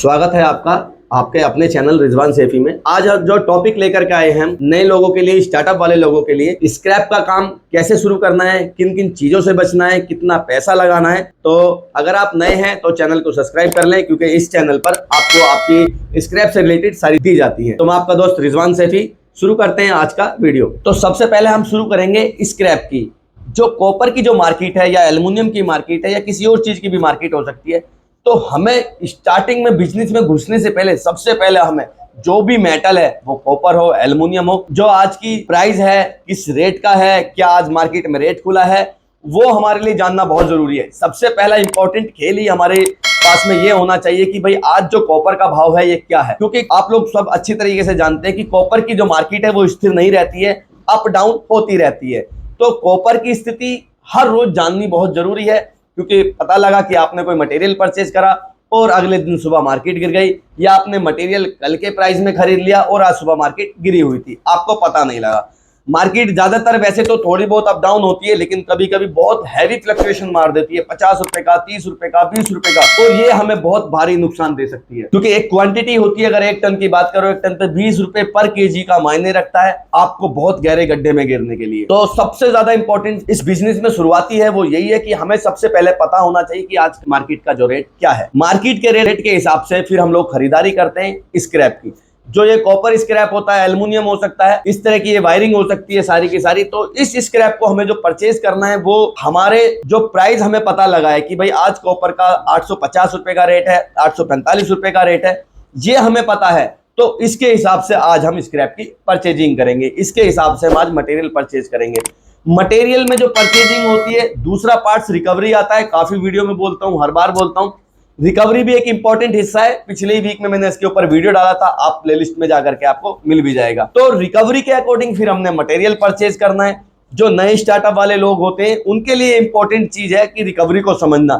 स्वागत है आपका आपके अपने चैनल रिजवान सैफी में। आज जो टॉपिक लेकर के आए हैं हम नए लोगों के लिए, स्टार्टअप वाले लोगों के लिए, स्क्रैप का काम कैसे शुरू करना है, किन किन चीजों से बचना है, कितना पैसा लगाना है। तो अगर आप नए हैं तो चैनल को सब्सक्राइब कर लें, क्योंकि इस चैनल पर आपको आपकी स्क्रैप से रिलेटेड सारी दी जाती है। तो मैं आपका दोस्त रिजवान सैफी, शुरू करते हैं आज का वीडियो। तो सबसे पहले हम शुरू करेंगे स्क्रैप की। जो कॉपर की जो मार्केट है या एल्युमिनियम की मार्केट है या किसी और चीज की भी मार्केट हो सकती है, तो हमें स्टार्टिंग में बिजनेस में घुसने से पहले सबसे पहले हमें जो भी मेटल है, वो कॉपर हो, एल्युमिनियम हो, जो आज की प्राइस है, किस रेट का है, क्या आज मार्केट में रेट खुला है, वो हमारे लिए जानना बहुत जरूरी है। सबसे पहला इंपॉर्टेंट खेल ही हमारे पास में ये होना चाहिए कि भाई आज जो कॉपर का भाव है ये क्या है। क्योंकि आप लोग सब अच्छी तरीके से जानते हैं कि कॉपर की जो मार्केट है वो स्थिर नहीं रहती है, अप डाउन होती रहती है। तो कॉपर की स्थिति हर रोज जाननी बहुत जरूरी है, क्योंकि पता लगा कि आपने कोई मटेरियल परचेज करा और अगले दिन सुबह मार्केट गिर गई, या आपने मटेरियल कल के प्राइस में खरीद लिया और आज सुबह मार्केट गिरी हुई थी, आपको पता नहीं लगा। मार्केट ज्यादातर वैसे तो थोड़ी बहुत अप डाउन होती है, लेकिन कभी कभी बहुत हैवी फ्लक्चुएशन मार देती है, 50 रुपए का, 30 रुपए का, 20 रुपए का, और ये हमें बहुत भारी नुकसान दे सकती है। क्योंकि एक क्वांटिटी होती है, अगर 1 टन की बात करो, 1 टन पे 20 रुपए पर केजी का मायने रखता है आपको बहुत गहरे गड्ढे में गिरने के लिए। तो सबसे ज्यादा इंपॉर्टेंट इस बिजनेस में शुरुआती है वो यही है कि हमें सबसे पहले पता होना चाहिए कि आज मार्केट का जो रेट क्या है। मार्केट के रेट के हिसाब से फिर हम लोग खरीदारी करते हैं स्क्रैप की। जो ये कॉपर स्क्रैप होता है, एल्युमिनियम हो सकता है, इस तरह की ये वायरिंग हो सकती है सारी की सारी। तो इस स्क्रैप को हमें जो परचेज करना है वो हमारे जो प्राइस हमें पता लगा है कि भाई आज कॉपर का 850 रुपए का रेट है, 845 रुपए का रेट है, ये हमें पता है। तो इसके हिसाब से आज हम स्क्रैप की परचेजिंग करेंगे, इसके हिसाब से हम आज मटेरियल परचेज करेंगे। मटेरियल में जो परचेजिंग होती है, दूसरा पार्ट रिकवरी आता है। काफी वीडियो में बोलता हूं, हर बार बोलता हूं, रिकवरी भी एक इंपॉर्टेंट हिस्सा है। पिछले वीक में मैंने इसके ऊपर वीडियो डाला था, आप प्लेलिस्ट में जाकर के आपको मिल भी जाएगा। तो रिकवरी के अकॉर्डिंग फिर हमने मटेरियल परचेज करना है। जो नए स्टार्टअप वाले लोग होते हैं उनके लिए इंपॉर्टेंट चीज है कि रिकवरी को समझना,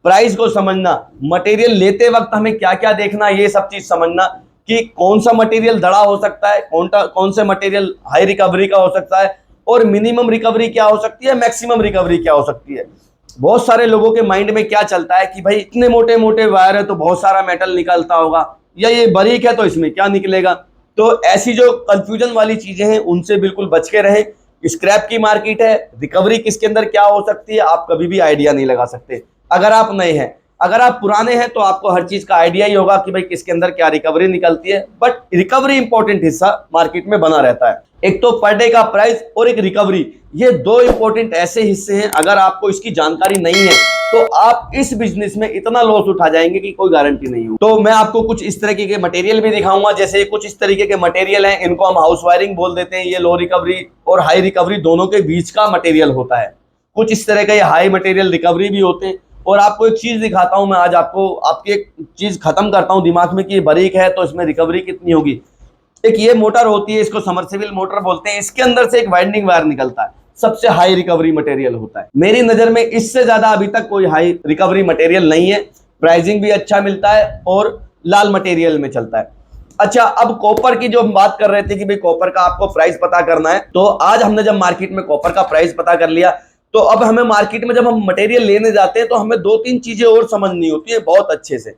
प्राइस को समझना, मटेरियल लेते वक्त हमें क्या क्या देखना, ये सब चीज समझना कि कौन सा मटेरियल दड़ा हो सकता है, कौन सा मटेरियल हाई रिकवरी का हो सकता है, और मिनिमम रिकवरी क्या हो सकती है, मैक्सिमम रिकवरी क्या हो सकती है। बहुत सारे लोगों के माइंड में क्या चलता है कि भाई इतने मोटे मोटे वायर है तो बहुत सारा मेटल निकलता होगा, या ये बारीक है तो इसमें क्या निकलेगा। तो ऐसी जो कंफ्यूजन वाली चीजें हैं उनसे बिल्कुल बच के रहें। स्क्रैप की मार्केट है, रिकवरी किसके अंदर क्या हो सकती है आप कभी भी आइडिया नहीं लगा सकते अगर आप नए हैं। अगर आप पुराने हैं तो आपको हर चीज का आइडिया ही होगा कि भाई किसके अंदर क्या रिकवरी निकलती है। बट रिकवरी इंपॉर्टेंट हिस्सा मार्केट में बना रहता है। एक तो पर डे का प्राइस और एक रिकवरी, ये दो इंपॉर्टेंट ऐसे हिस्से हैं। अगर आपको इसकी जानकारी नहीं है तो आप इस बिजनेस में इतना लॉस उठा जाएंगे कि कोई गारंटी नहीं हो। तो मैं आपको कुछ इस तरीके के मटेरियल भी दिखाऊंगा। जैसे कुछ इस तरीके के मटेरियल हैं, इनको हम हाउस वायरिंग बोल देते हैं। ये लो रिकवरी और हाई रिकवरी दोनों के बीच का मटेरियल होता है। कुछ इस तरह का ये हाई मटेरियल रिकवरी भी होते हैं। और आपको एक चीज दिखाता हूं मैं आज, आपको आपकी एक चीज खत्म करता हूं दिमाग में कि ये बारीक है तो इसमें रिकवरी कितनी होगी। एक ये मोटर होती है, इसको समरसेबल मोटर बोलते हैं। इसके अंदर से एक वाइंडिंग वायर निकलता है, सबसे हाई रिकवरी मटेरियल होता है। मेरी नजर में इससे ज्यादा अभी तक कोई हाई रिकवरी मटेरियल नहीं है। प्राइसिंग भी अच्छा मिलता है और लाल मटेरियल में चलता है। अच्छा, अब कॉपर की जो हम बात कर रहे थे कि भाई कॉपर का आपको प्राइस पता करना है, तो आज हमने जब मार्केट में कॉपर का प्राइस पता कर लिया, तो अब हमें मार्केट में जब हम मटेरियल लेने जाते हैं तो हमें 2-3 चीजें और समझनी होती है बहुत अच्छे से।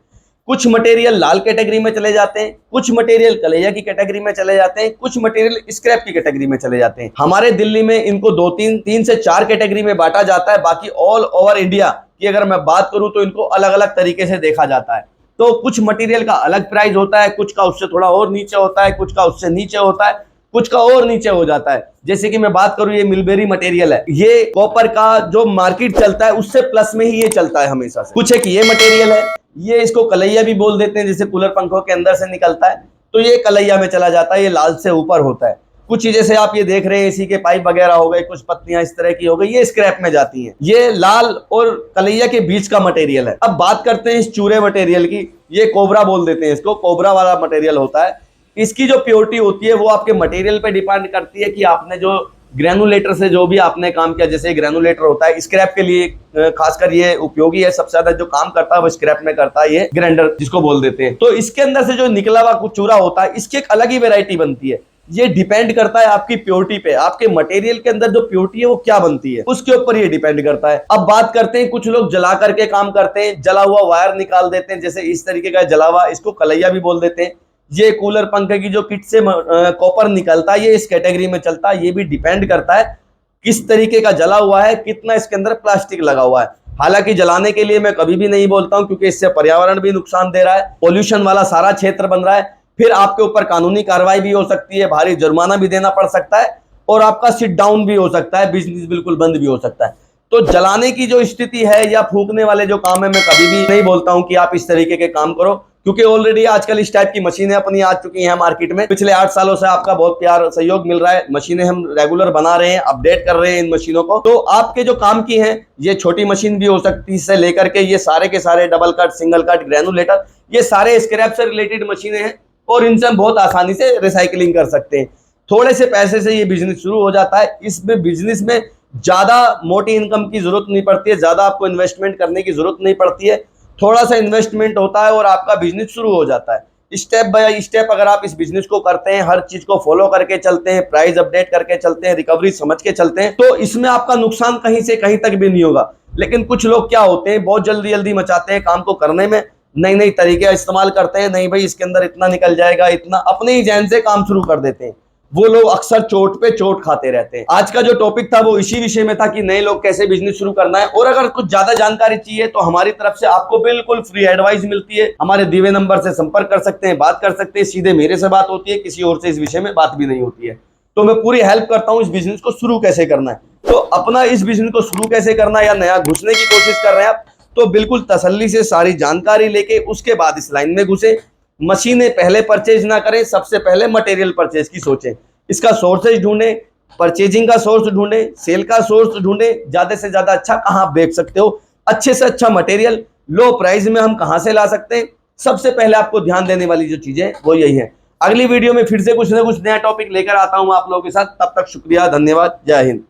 कुछ मटेरियल लाल कैटेगरी में चले जाते हैं, कुछ मटेरियल कलैया की कैटेगरी में चले जाते हैं, कुछ मटेरियल स्क्रैप की कैटेगरी में चले जाते हैं। हमारे दिल्ली में इनको 3 से 4 कैटेगरी में बांटा जाता है। बाकी ऑल ओवर इंडिया की अगर मैं बात करूं तो इनको अलग अलग तरीके से देखा जाता है। तो कुछ मटेरियल का अलग प्राइस होता है, कुछ का उससे थोड़ा और नीचे होता है, कुछ का उससे नीचे होता है, कुछ का और नीचे हो जाता है। जैसे कि मैं बात करूं, ये मिलबेरी मटेरियल है, ये कॉपर का जो मार्केट चलता है उससे प्लस में ही ये चलता है हमेशा से। कुछ एक ये मटेरियल है, ये इसको कलैया भी बोल देते हैं, जैसे कूलर पंखों के अंदर से निकलता है, तो ये कलैया में चला जाता है, ये लाल से ऊपर होता है। कुछ जैसे आप ये देख रहे हैं एसी के पाइप वगैरह हो गए, कुछ पत्तियां इस तरह की हो गई, ये स्क्रैप में जाती हैं। ये लाल और कलैया के बीच का मटेरियल है। अब बात करते हैं इस चूरे मटेरियल की, ये कोबरा बोल देते हैं इसको, कोबरा वाला मटेरियल होता है। इसकी जो प्योरिटी होती है वो आपके मटेरियल पे डिपेंड करती है कि आपने जो ग्रेनुलेटर से जो भी आपने काम किया। जैसे ग्रेनुलेटर होता है स्क्रैप के लिए खासकर ये उपयोगी है, सबसे ज्यादा जो काम करता है वो स्क्रैप में करता है, ये ग्राइंडर जिसको बोल देते हैं। तो इसके अंदर से जो निकला हुआ कुछ चूरा होता है, इसकी एक अलग ही वैरायटी बनती है। ये डिपेंड करता है आपकी प्योरिटी पे, आपके मटेरियल के अंदर जो प्योरिटी है वो क्या बनती है उसके ऊपर ये डिपेंड करता है। अब बात करते हैं, कुछ लोग जला करके काम करते हैं, जला हुआ वायर निकाल देते हैं, जैसे इस तरीके का जला हुआ, इसको कलैया भी बोल देते हैं। ये कूलर पंखे की जो किट से कॉपर निकलता है ये इस कैटेगरी में चलता है। ये भी डिपेंड करता है किस तरीके का जला हुआ है, कितना इसके अंदर प्लास्टिक लगा हुआ है। हालांकि जलाने के लिए मैं कभी भी नहीं बोलता हूं, क्योंकि इससे पर्यावरण भी नुकसान दे रहा है, पोल्यूशन वाला सारा क्षेत्र बन रहा है, फिर आपके ऊपर कानूनी कार्रवाई भी हो सकती है, भारी जुर्माना भी देना पड़ सकता है और आपका सिट डाउन भी हो सकता है, बिजनेस बिल्कुल बंद भी हो सकता है। तो जलाने की जो स्थिति है या फूंकने वाले जो काम है, मैं कभी भी नहीं बोलता हूं कि आप इस तरीके के काम करो, क्योंकि ऑलरेडी आजकल इस टाइप की मशीनें अपनी आ चुकी हैं मार्केट में। पिछले 8 सालों से आपका बहुत प्यार सहयोग मिल रहा है, मशीनें हम रेगुलर बना रहे हैं, अपडेट कर रहे हैं इन मशीनों को। तो आपके जो काम की हैं, ये छोटी मशीन भी हो सकती है, इससे लेकर के ये सारे के सारे double cut, single cut, granulator, ये सारे स्क्रैप से रिलेटेड मशीनें हैं और इनसे हम बहुत आसानी से रिसाइकलिंग कर सकते हैं। थोड़े से पैसे से ये बिजनेस शुरू हो जाता है। इसमें बिजनेस में ज्यादा मोटी इनकम की जरूरत नहीं पड़ती है, ज्यादा आपको इन्वेस्टमेंट करने की जरूरत नहीं पड़ती है, थोड़ा सा इन्वेस्टमेंट होता है और आपका बिजनेस शुरू हो जाता है। स्टेप बाय स्टेप अगर आप इस बिजनेस को करते हैं, हर चीज को फॉलो करके चलते हैं, प्राइस अपडेट करके चलते हैं, रिकवरी समझ के चलते हैं, तो इसमें आपका नुकसान कहीं से कहीं तक भी नहीं होगा। लेकिन कुछ लोग क्या होते हैं, बहुत जल्दी जल्दी मचाते हैं काम को करने में, नई नई तरीके इस्तेमाल करते हैं, नहीं भाई इसके अंदर इतना निकल जाएगा, इतना, अपने ही जहन से काम शुरू कर देते हैं। वो लोग अक्सर चोट पे चोट खाते रहते हैं। आज का जो टॉपिक था वो इसी विषय में था कि नए लोग कैसे बिजनेस शुरू करना है। और अगर कुछ ज्यादा जानकारी चाहिए तो हमारी तरफ से आपको बिल्कुल फ्री एडवाइस मिलती है। हमारे दिए नंबर से संपर्क कर सकते हैं, बात कर सकते हैं, सीधे मेरे से बात होती है, किसी और से इस विषय में बात भी नहीं होती है। तो मैं पूरी हेल्प करता हूँ इस बिजनेस को शुरू कैसे करना है। तो अपना इस बिजनेस को शुरू कैसे करना है या नया घुसने की कोशिश कर रहे हैं आप, तो बिल्कुल तसल्ली से सारी जानकारी लेके उसके बाद इस लाइन में घुसे। मशीनें पहले परचेज ना करें, सबसे पहले मटेरियल परचेज की सोचें, इसका सोर्सेज ढूंढें, परचेजिंग का सोर्स ढूंढें, सेल का सोर्स ढूंढें, ज्यादा से ज्यादा अच्छा कहां बेच सकते हो, अच्छे से अच्छा मटेरियल लो प्राइस में हम कहां से ला सकते हैं। सबसे पहले आपको ध्यान देने वाली जो चीजें वो यही है। अगली वीडियो में फिर से कुछ ना कुछ नया टॉपिक लेकर आता हूं आप लोगों के साथ। तब तक शुक्रिया, धन्यवाद, जय हिंद।